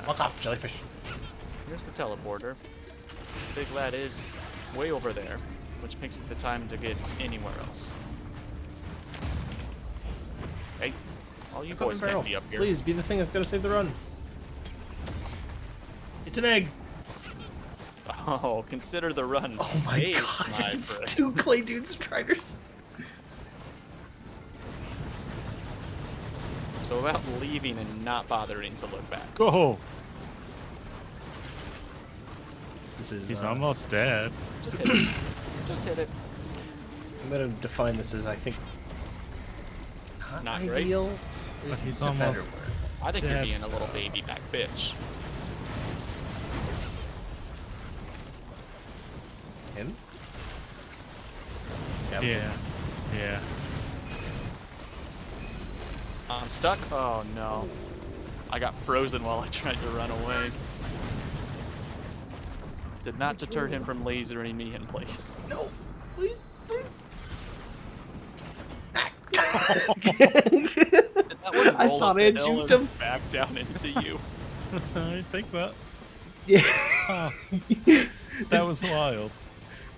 Walk off, jellyfish. Here's the teleporter. Big lad is way over there, which makes it the time to get anywhere else. Hey, all you boys can't be up here. Please be the thing that's gonna save the run. It's an egg. Oh, consider the run Oh my saved, god, my it's friend. 2 clay dude striders. So about leaving and not bothering to look back. Go. This is. He's almost dead. Just hit it. Just hit it. I'm gonna define this as, I think, Not great. ideal. But Is he's a better almost- word. I think you're Dead. being a little baby back bitch. Him? Skeleton. Yeah. Yeah. I'm stuck. Oh no. I got frozen while I tried to run away. Did not deter him from lasering me in place. No, please, please. That would I roll thought I up had the hill juked and him. back down into you. I think that Yeah. that was wild.